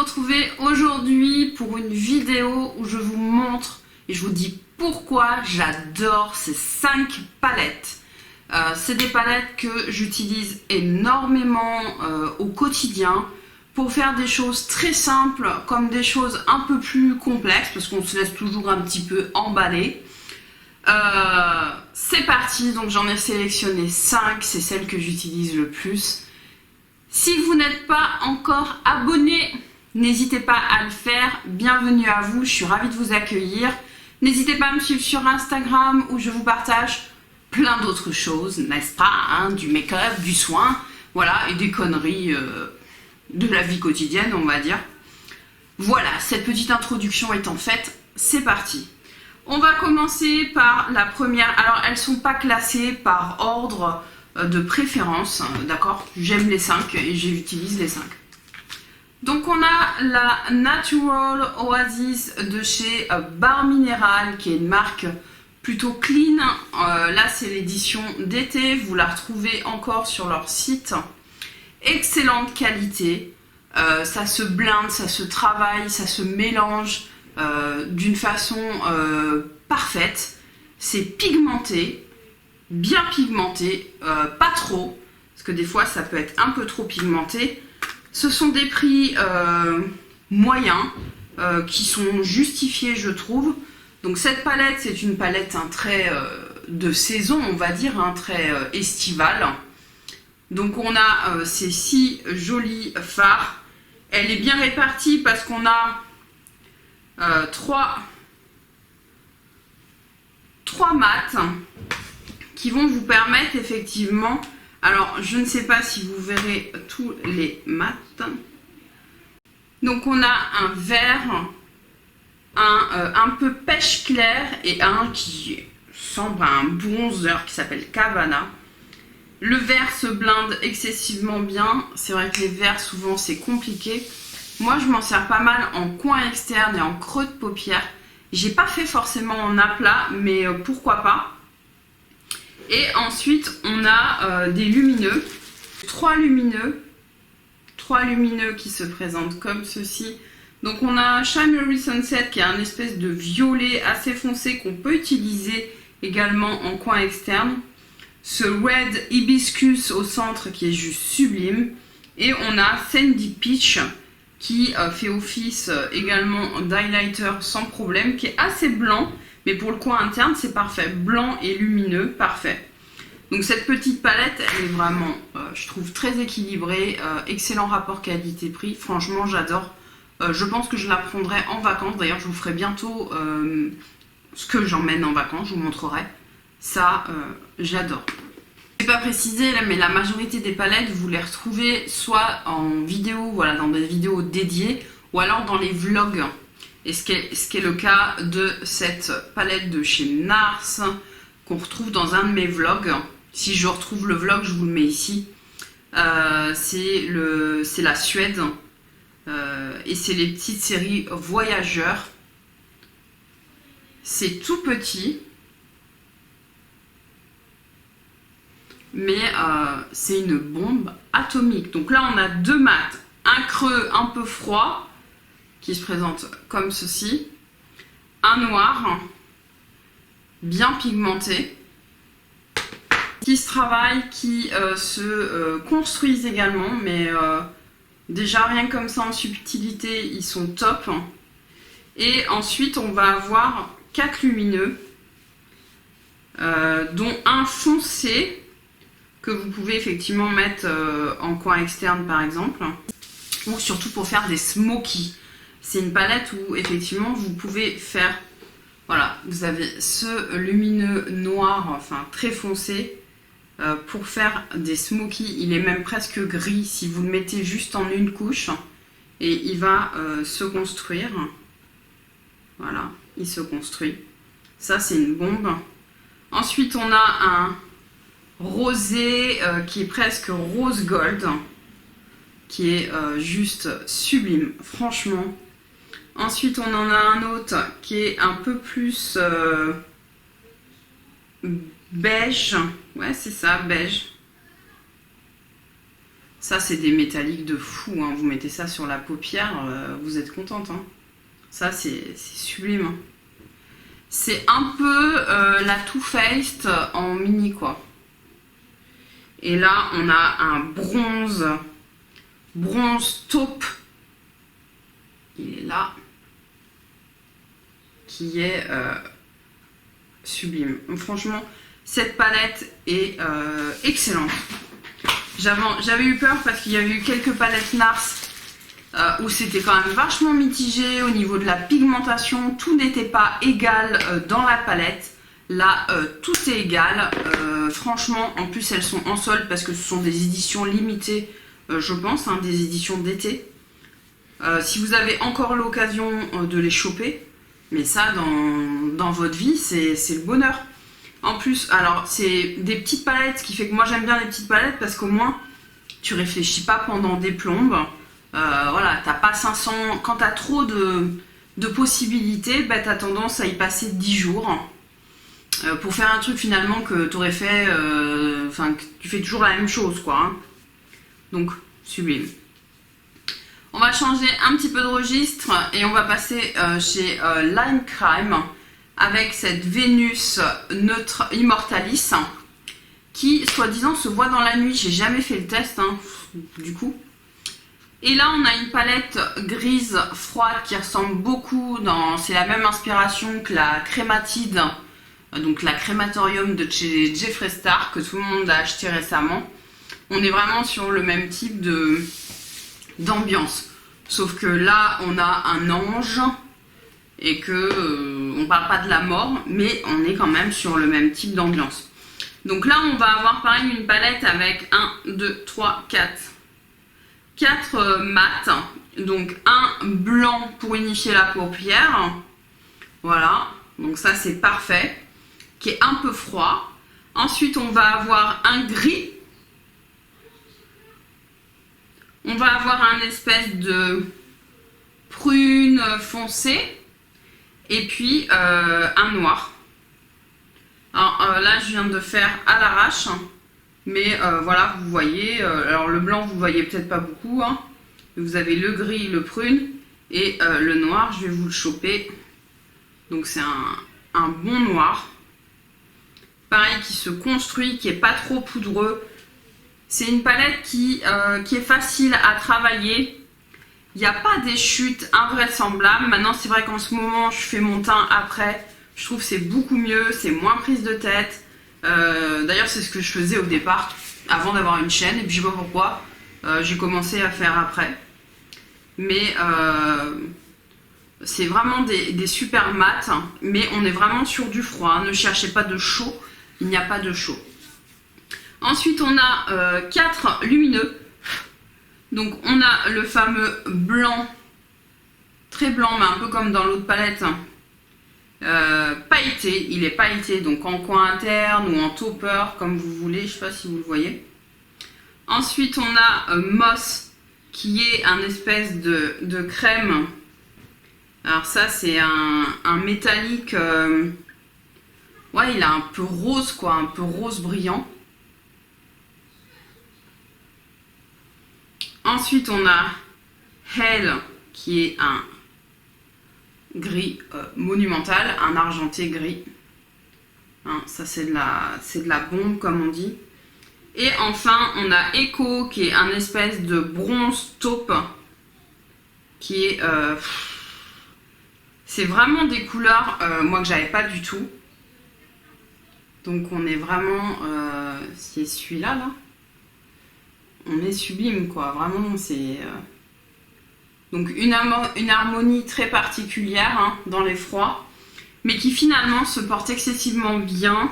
retrouver aujourd'hui pour une vidéo où je vous montre et je vous dis pourquoi j'adore ces 5 palettes. C'est des palettes que j'utilise énormément au quotidien pour faire des choses très simples comme des choses un peu plus complexes parce qu'on se laisse toujours un petit peu emballer. C'est parti, donc j'en ai sélectionné 5, c'est celles que j'utilise le plus. Si vous n'êtes pas encore abonné, n'hésitez pas à le faire. Bienvenue à vous, je suis ravie de vous accueillir. N'hésitez pas à me suivre sur Instagram où je vous partage plein d'autres choses, n'est-ce pas, hein, du make-up, du soin, voilà, et des conneries de la vie quotidienne, on va dire. Voilà, cette petite introduction étant faite, c'est parti. On va commencer par la première. Alors, elles ne sont pas classées par ordre de préférence, d'accord? J'aime les 5 et j'utilise les 5. Donc, on a la Natural Oasis de chez Barre Minéral, qui est une marque plutôt clean. Là, c'est l'édition d'été. Vous la retrouvez encore sur leur site. Excellente qualité. Ça se blinde, ça se travaille, ça se mélange d'une façon parfaite. C'est pigmenté, bien pigmenté, pas trop, parce que des fois ça peut être un peu trop pigmenté. Ce sont des prix moyens qui sont justifiés, je trouve. Donc cette palette, c'est une palette très de saison, on va dire, très estivale. Donc on a ces 6 jolis fards. Elle est bien répartie parce qu'on a 3 mats qui vont vous permettre effectivement, alors je ne sais pas si vous verrez tous les mats. Donc on a un vert, un peu pêche clair et un qui semble un bronzer qui s'appelle Cabana. Le vert se blinde excessivement bien. C'est vrai que les verts souvent c'est compliqué. Moi je m'en sers pas mal en coin externe et en creux de paupière. J'ai pas fait forcément en aplat, mais pourquoi pas. Et ensuite on a des lumineux. 3 lumineux qui se présentent comme ceci. Donc on a un Shimmery Sunset qui est un espèce de violet assez foncé qu'on peut utiliser également en coin externe. Ce Red Hibiscus au centre qui est juste sublime. Et on a Sandy Peach qui fait office également d'highlighter sans problème, qui est assez blanc, mais pour le coin interne c'est parfait, blanc et lumineux, parfait. Donc cette petite palette, elle est vraiment, je trouve, très équilibrée, excellent rapport qualité-prix, franchement j'adore. Je pense que je la prendrai en vacances, d'ailleurs je vous ferai bientôt ce que j'emmène en vacances, je vous montrerai. Ça, j'adore. Je n'ai pas précisé, mais la majorité des palettes, vous les retrouvez soit en vidéo, voilà, dans des vidéos dédiées, ou alors dans les vlogs. Et ce qui est le cas de cette palette de chez NARS, qu'on retrouve dans un de mes vlogs. Si je retrouve le vlog, je vous le mets ici. C'est la Suède. Et c'est les petites séries Voyageurs. C'est tout petit. Mais c'est une bombe atomique. Donc là, on a 2 mats. Un creux un peu froid, qui se présente comme ceci. Un noir, bien pigmenté, qui se travaille, qui se construisent également. Mais déjà, rien comme ça en subtilité, ils sont top. Et ensuite, on va avoir 4 lumineux, dont un foncé, que vous pouvez effectivement mettre en coin externe par exemple, ou surtout pour faire des smokies. C'est une palette où effectivement vous pouvez faire, voilà, vous avez ce lumineux noir, enfin très foncé, pour faire des smokies. Il est même presque gris si vous le mettez juste en une couche, et il va se construire. Voilà, il se construit. Ça c'est une bombe. Ensuite on a un rosé qui est presque rose gold, qui est juste sublime, franchement. Ensuite on en a un autre qui est un peu plus beige, ouais c'est ça, beige. Ça, c'est des métalliques de fou, hein. Vous mettez ça sur la paupière, vous êtes contente, hein. Ça, c'est sublime, hein. C'est un peu la Too Faced en mini, quoi. Et là, on a un bronze taupe. Il est là. Qui est sublime. Franchement, cette palette est excellente. J'avais eu peur parce qu'il y avait eu quelques palettes NARS où c'était quand même vachement mitigé au niveau de la pigmentation. Tout n'était pas égal dans la palette. Là, tout est égal. Franchement, en plus, elles sont en solde parce que ce sont des éditions limitées, je pense, hein, des éditions d'été. Si vous avez encore l'occasion de les choper, mais ça, dans votre vie, c'est le bonheur. En plus, alors, c'est des petites palettes, ce qui fait que moi, j'aime bien les petites palettes parce qu'au moins, tu réfléchis pas pendant des plombes. Voilà, t'as pas 500... Quand t'as trop de possibilités, bah, t'as tendance à y passer 10 jours. Pour faire un truc finalement que tu aurais fait, enfin que tu fais toujours la même chose, quoi, hein. Donc sublime. On va changer un petit peu de registre et on va passer chez Lime Crime avec cette Vénus Neutre Immortalis qui, soi-disant, se voit dans la nuit. J'ai jamais fait le test, hein, du coup. Et là, on a une palette grise froide qui ressemble beaucoup c'est la même inspiration que la Crématide. Donc la crématorium de chez Jeffree Star que tout le monde a acheté récemment. On est vraiment sur le même type d'ambiance. Sauf que là, on a un ange et que on parle pas de la mort, mais on est quand même sur le même type d'ambiance. Donc là, on va avoir pareil une palette avec 1, 2, 3, 4 mat. Donc un blanc pour unifier la paupière. Voilà, donc ça c'est parfait. Qui est un peu froid. Ensuite, on va avoir un gris. On va avoir un espèce de prune foncé. Et puis, un noir. Alors là, je viens de faire à l'arrache. Mais voilà, vous voyez. Alors, le blanc, vous voyez peut-être pas beaucoup, hein. Vous avez le gris, le prune. Et le noir, je vais vous le choper. Donc, c'est un bon noir. Pareil, qui se construit, qui est pas trop poudreux. C'est une palette qui est facile à travailler. Il n'y a pas des chutes invraisemblables. Maintenant, c'est vrai qu'en ce moment, je fais mon teint après. Je trouve que c'est beaucoup mieux, c'est moins prise de tête. D'ailleurs, c'est ce que je faisais au départ, avant d'avoir une chaîne. Et puis, je sais pas pourquoi, j'ai commencé à faire après. Mais c'est vraiment des super mats. Mais on est vraiment sur du froid, hein. Ne cherchez pas de chaud. Il n'y a pas de chaud. Ensuite, on a 4 lumineux. Donc, on a le fameux blanc, très blanc, mais un peu comme dans l'autre palette. Pailleté, il est pailleté, donc en coin interne ou en topper, comme vous voulez. Je ne sais pas si vous le voyez. Ensuite, on a Moss, qui est un espèce de crème. Alors ça, c'est un métallique... ouais, il est un peu rose, quoi, un peu rose brillant. Ensuite, on a Hell, qui est un gris monumental, un argenté gris. Hein, ça, c'est de la bombe, comme on dit. Et enfin, on a Echo, qui est un espèce de bronze taupe, qui est... c'est vraiment des couleurs, moi, que j'avais pas du tout. Donc on est vraiment, c'est celui-là, là, on est sublime, quoi, vraiment, c'est... Donc une harmonie très particulière, hein, dans les froids, mais qui finalement se porte excessivement bien.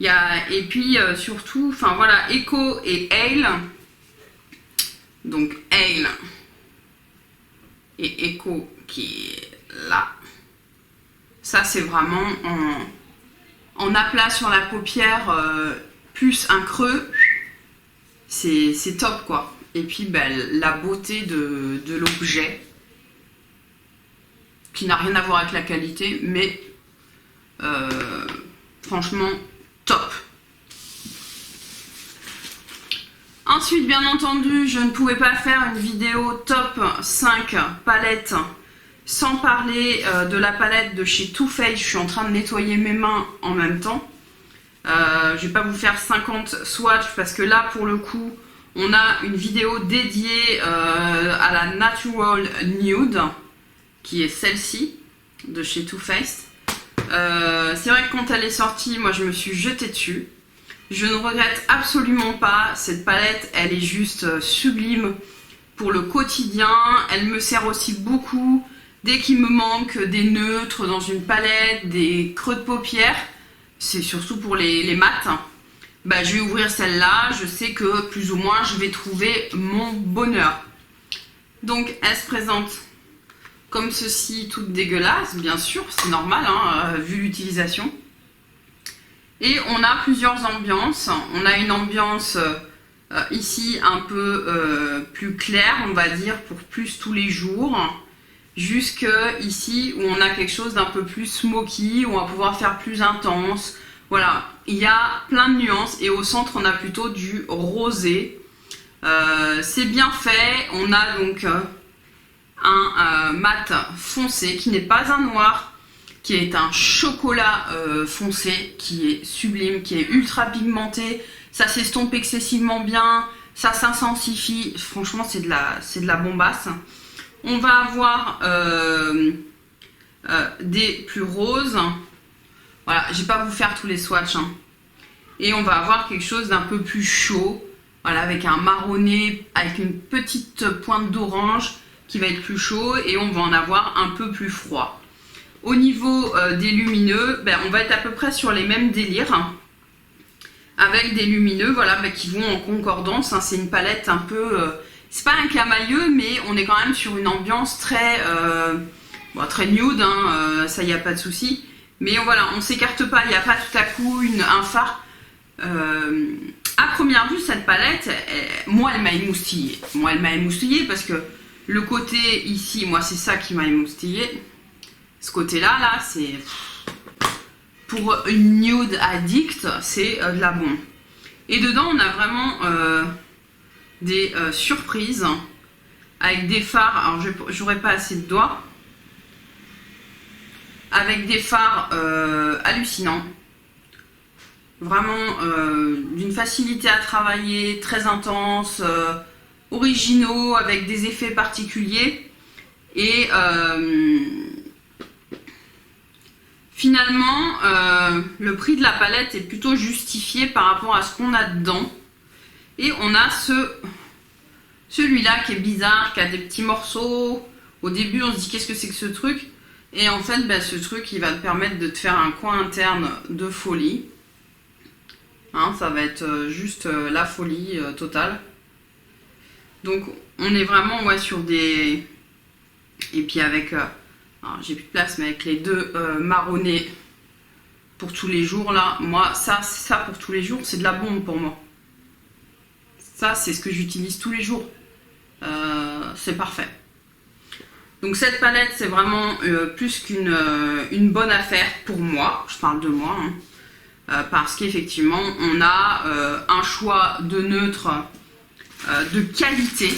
Et puis surtout, enfin voilà, Echo et Ale, donc Ale et Echo qui est là, ça c'est vraiment en aplat sur la paupière, plus un creux, c'est top, quoi. Et puis ben, la beauté de l'objet, qui n'a rien à voir avec la qualité, mais franchement top. Ensuite, bien entendu, je ne pouvais pas faire une vidéo top 5 palettes sans parler de la palette de chez Too Faced. Je suis en train de nettoyer mes mains en même temps. Je ne vais pas vous faire 50 swatchs parce que là, pour le coup, on a une vidéo dédiée à la Natural Nude, qui est celle-ci, de chez Too Faced. C'est vrai que quand elle est sortie, moi je me suis jetée dessus. Je ne regrette absolument pas, cette palette, elle est juste sublime pour le quotidien. Elle me sert aussi beaucoup dès qu'il me manque des neutres dans une palette, des creux de paupières. C'est surtout pour les mates. Bah, je vais ouvrir celle-là, je sais que plus ou moins je vais trouver mon bonheur. Donc elle se présente comme ceci, toute dégueulasse, bien sûr, c'est normal, hein, vu l'utilisation. Et on a plusieurs ambiances. On a une ambiance ici un peu plus claire, on va dire, pour plus tous les jours. Jusque ici où on a quelque chose d'un peu plus smoky, où on va pouvoir faire plus intense. Voilà, il y a plein de nuances. Et au centre, on a plutôt du rosé. C'est bien fait. On a donc un mat foncé qui n'est pas un noir, qui est un chocolat foncé, qui est sublime, qui est ultra pigmenté. Ça s'estompe excessivement bien, ça s'intensifie. Franchement, c'est de la bombasse. On va avoir des plus roses. Voilà, je ne vais pas vous faire tous les swatchs. Hein. Et on va avoir quelque chose d'un peu plus chaud. Voilà, avec un marronné, avec une petite pointe d'orange qui va être plus chaud. Et on va en avoir un peu plus froid. Au niveau des lumineux, ben, on va être à peu près sur les mêmes délires. Hein, avec des lumineux voilà, ben, qui vont en concordance. Hein, c'est une palette un peu... c'est pas un camailleux, mais on est quand même sur une ambiance très, très nude. Hein, ça, il n'y a pas de souci. Mais voilà, on ne s'écarte pas. Il n'y a pas tout à coup un phare. À première vue, cette palette, moi, elle m'a émoustillée. Moi, elle m'a émoustillée parce que le côté ici, moi, c'est ça qui m'a émoustillée. Ce côté-là, là, c'est... Pour une nude addict, c'est de la bombe. Et dedans, on a vraiment des surprises avec des fards. Alors, j'aurais pas assez de doigts. Avec des fards hallucinants. Vraiment d'une facilité à travailler, très intense, originaux, avec des effets particuliers. Et finalement, le prix de la palette est plutôt justifié par rapport à ce qu'on a dedans. Et on a celui-là qui est bizarre, qui a des petits morceaux. Au début, on se dit qu'est-ce que c'est que ce truc? Et en fait, ben, ce truc, il va te permettre de te faire un coin interne de folie. Hein, ça va être juste la folie totale. Donc, on est vraiment ouais, sur des... Et puis avec... j'ai plus de place, mais avec les deux marronnés pour tous les jours, là, moi, ça pour tous les jours, c'est de la bombe pour moi. Ça, c'est ce que j'utilise tous les jours. C'est parfait. Donc cette palette, c'est vraiment plus qu'une bonne affaire pour moi. Je parle de moi. Hein, parce qu'effectivement, on a un choix de neutre de qualité.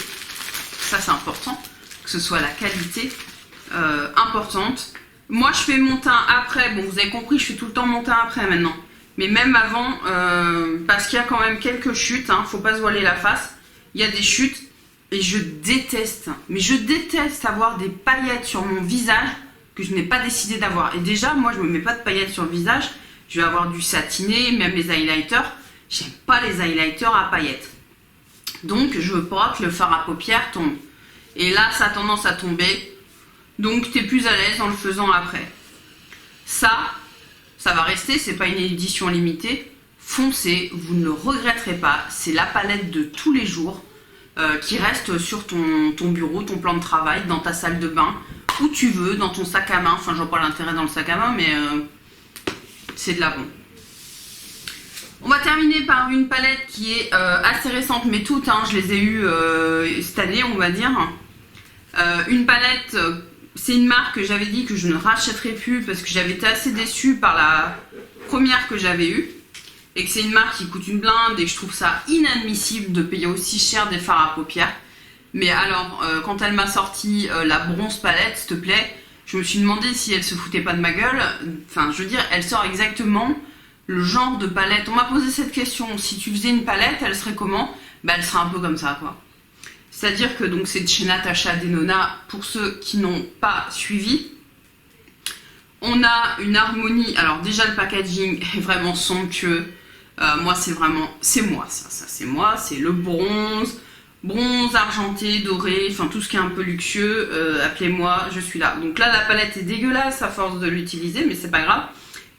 Ça, c'est important. Que ce soit la qualité importante. Moi, je fais mon teint après. Bon, vous avez compris, je fais tout le temps mon teint après maintenant. Mais même avant, parce qu'il y a quand même quelques chutes. Hein, faut pas se voiler la face. Il y a des chutes. Et je déteste, mais je déteste avoir des paillettes sur mon visage que je n'ai pas décidé d'avoir. Et déjà, moi, je ne me mets pas de paillettes sur le visage. Je vais avoir du satiné, même les highlighters. J'aime pas les highlighters à paillettes. Donc, je veux pas que le fard à paupières tombe. Et là, ça a tendance à tomber. Donc, tu es plus à l'aise en le faisant après. Ça va rester. C'est pas une édition limitée. Foncez, vous ne le regretterez pas. C'est la palette de tous les jours. Qui reste sur ton bureau, ton plan de travail, dans ta salle de bain, où tu veux, dans ton sac à main. Enfin, je vois pas l'intérêt dans le sac à main, mais c'est de la bombe. On va terminer par une palette qui est assez récente, mais toutes, hein, je les ai eues cette année, on va dire. Une palette, c'est une marque que j'avais dit que je ne rachèterais plus parce que j'avais été assez déçue par la première que j'avais eue. et que c'est une marque qui coûte une blinde et que je trouve ça inadmissible de payer aussi cher des fards à paupières. Mais alors, quand elle m'a sorti la bronze palette, s'il te plaît, je me suis demandé si elle se foutait pas de ma gueule. Enfin, je veux dire, elle sort exactement le genre de palette. On m'a posé cette question, si tu faisais une palette, elle serait comment? Bah, elle serait un peu comme ça, quoi. C'est-à-dire que donc c'est de chez Natasha Denona, pour ceux qui n'ont pas suivi. On a une harmonie, alors déjà le packaging est vraiment somptueux. Moi c'est vraiment, c'est moi ça c'est moi, c'est le bronze argenté, doré, enfin tout ce qui est un peu luxueux, appelez-moi, je suis là. Donc là la palette est dégueulasse à force de l'utiliser, mais c'est pas grave.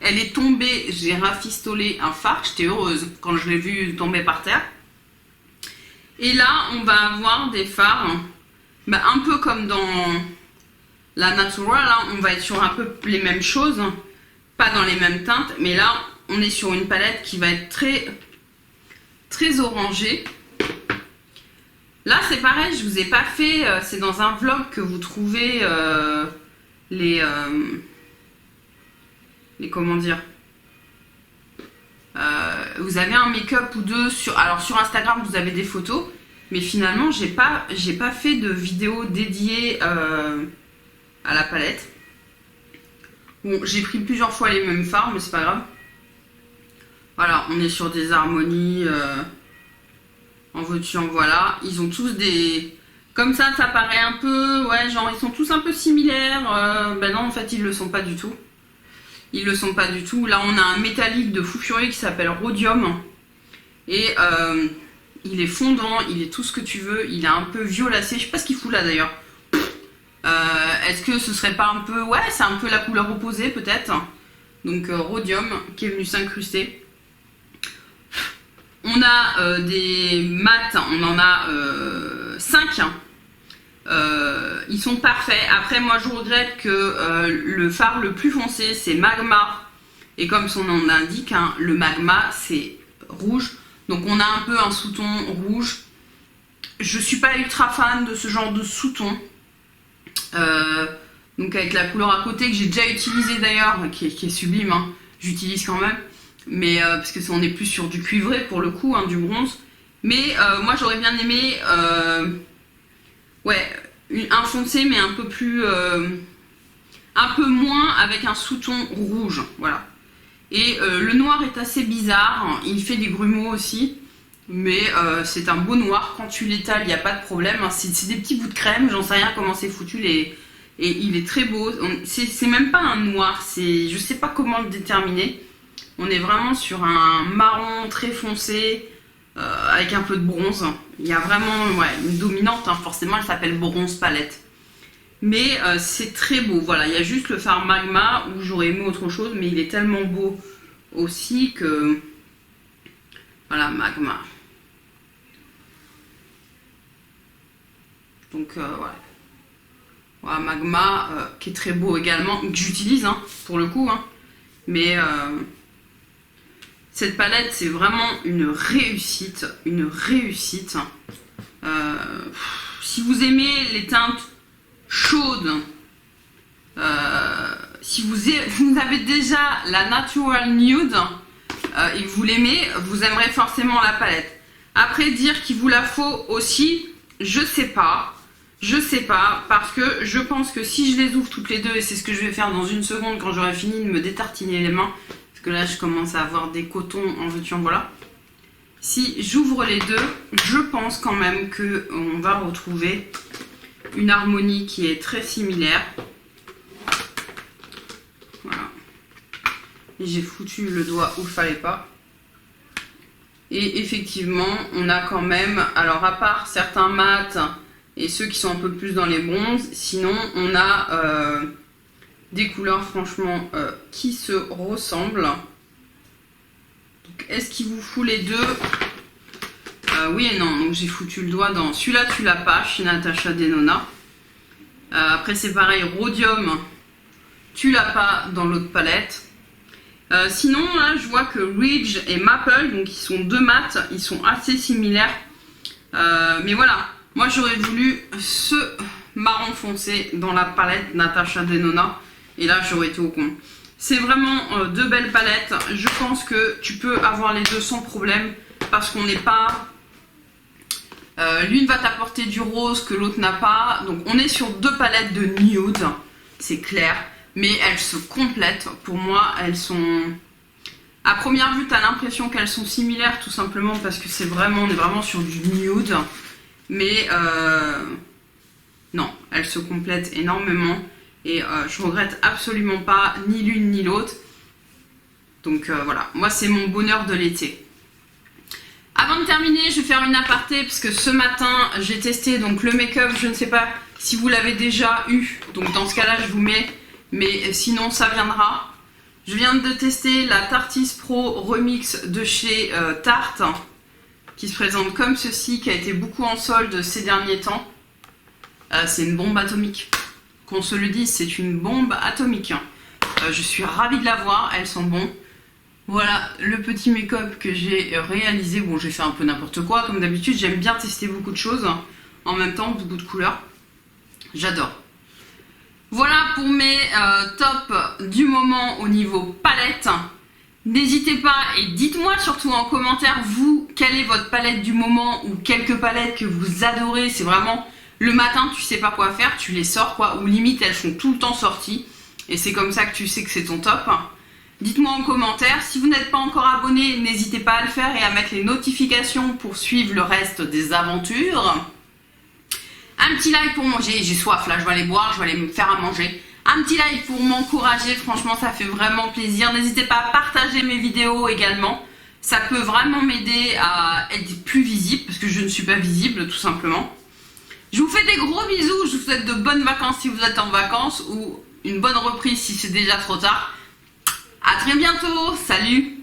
Elle est tombée, j'ai rafistolé un fard, j'étais heureuse quand je l'ai vu tomber par terre. Et là on va avoir des fards, bah, un peu comme dans la Natural, là, on va être sur un peu les mêmes choses, pas dans les mêmes teintes, mais là, on est sur une palette qui va être très orangée. Là, c'est pareil, je vous ai pas fait, c'est dans un vlog que vous trouvez les comment dire, vous avez un make-up ou deux alors sur Instagram, vous avez des photos, mais finalement, j'ai pas fait de vidéo dédiée à la palette. Bon, j'ai pris plusieurs fois les mêmes fards, mais c'est pas grave. Voilà, on est sur des harmonies en veux-tu en voilà. Ils ont tous des... Comme ça paraît un peu... Ouais, genre ils sont tous un peu similaires. Ben non, en fait, ils le sont pas du tout. Ils le sont pas du tout. Là, on a un métallique de fou furieux qui s'appelle Rhodium. Et il est fondant, il est tout ce que tu veux. Il est un peu violacé. Je sais pas ce qu'il fout là d'ailleurs. Est-ce que ce serait pas un peu... Ouais, c'est un peu la couleur opposée peut-être. Donc Rhodium qui est venu s'incruster. On a des mats, on en a 5. Ils sont parfaits. Après moi je regrette que le fard le plus foncé c'est Magma. Et comme son nom l'indique, hein, le Magma c'est rouge. Donc on a un peu un sous-ton rouge. Je suis pas ultra fan de ce genre de sous-ton. Donc avec la couleur à côté que j'ai déjà utilisé d'ailleurs, qui est sublime, hein, j'utilise quand même, mais parce que on est plus sur du cuivré pour le coup, hein, du bronze. Mais moi j'aurais bien aimé, ouais, un foncé mais un peu plus, un peu moins avec un sous-ton rouge, voilà. Et le noir est assez bizarre, il fait des grumeaux aussi. Mais c'est un beau noir, quand tu l'étales il n'y a pas de problème, hein. C'est des petits bouts de crème, j'en sais rien comment c'est foutu, et il est très beau. C'est même pas un noir, je sais pas comment le déterminer. On est vraiment sur un marron très foncé, avec un peu de bronze. Il y a vraiment une dominante, hein. Forcément elle s'appelle bronze palette. Mais c'est très beau, voilà, il y a juste le fard Magma où j'aurais aimé autre chose, mais il est tellement beau aussi que... Voilà, Magma. Donc voilà, Magma qui est très beau également, que j'utilise hein, pour le coup, hein. Mais cette palette c'est vraiment une réussite, si vous aimez les teintes chaudes, si vous avez déjà la Natural Nude et que vous l'aimez, vous aimerez forcément la palette. Après dire qu'il vous la faut aussi, je sais pas, parce que je pense que si je les ouvre toutes les deux, et c'est ce que je vais faire dans une seconde quand j'aurai fini de me détartiner les mains, parce que là je commence à avoir des cotons en veux-tu en voilà. Si j'ouvre les deux, je pense quand même qu'on va retrouver une harmonie qui est très similaire. Voilà. Et j'ai foutu le doigt où il fallait pas. Et effectivement, on a quand même, alors à part certains mats et ceux qui sont un peu plus dans les bronzes, sinon on a des couleurs franchement qui se ressemblent. Est-ce qu'il vous fout les deux? Oui et non, donc j'ai foutu le doigt dans celui-là, tu l'as pas, chez Natasha Denona. Après c'est pareil, Rhodium, tu l'as pas dans l'autre palette. Sinon là je vois que Ridge et Maple, donc ils sont deux mats, ils sont assez similaires. Mais voilà, moi j'aurais voulu ce marron foncé dans la palette Natasha Denona. Et là j'aurais été au con. C'est vraiment deux belles palettes. Je pense que tu peux avoir les deux sans problème parce qu'on n'est pas... l'une va t'apporter du rose que l'autre n'a pas. Donc on est sur deux palettes de nude, c'est clair. Mais elles se complètent. Pour moi, elles sont... À première vue, tu as l'impression qu'elles sont similaires tout simplement parce que on est vraiment sur du nude. Mais non, elles se complètent énormément. Et je regrette absolument pas ni l'une ni l'autre. Donc voilà, moi c'est mon bonheur de l'été. Avant de terminer, je vais faire une aparté parce que ce matin j'ai testé donc le make-up. Je ne sais pas si vous l'avez déjà eu. Donc dans ce cas-là, je vous mets. Mais sinon, ça viendra. Je viens de tester la Tarteist Pro Remix de chez Tarte. Qui se présente comme ceci, qui a été beaucoup en solde ces derniers temps. C'est une bombe atomique. Qu'on se le dise, c'est une bombe atomique. Je suis ravie de la voir, elles sont bonnes. Voilà le petit make-up que j'ai réalisé. Bon, j'ai fait un peu n'importe quoi, comme d'habitude. J'aime bien tester beaucoup de choses en même temps, beaucoup de couleurs. J'adore. Voilà pour mes tops du moment au niveau palette. N'hésitez pas et dites-moi surtout en commentaire, vous, quelle est votre palette du moment ou quelques palettes que vous adorez. C'est vraiment... Le matin, tu sais pas quoi faire, tu les sors quoi, ou limite elles sont tout le temps sorties. Et c'est comme ça que tu sais que c'est ton top. Dites-moi en commentaire. Si vous n'êtes pas encore abonné, n'hésitez pas à le faire et à mettre les notifications pour suivre le reste des aventures. Un petit like pour manger, j'ai soif là, je vais aller boire, je vais aller me faire à manger. Un petit like pour m'encourager, franchement ça fait vraiment plaisir. N'hésitez pas à partager mes vidéos également. Ça peut vraiment m'aider à être plus visible parce que je ne suis pas visible tout simplement. Je vous fais des gros bisous, je vous souhaite de bonnes vacances si vous êtes en vacances ou une bonne reprise si c'est déjà trop tard. À très bientôt, salut!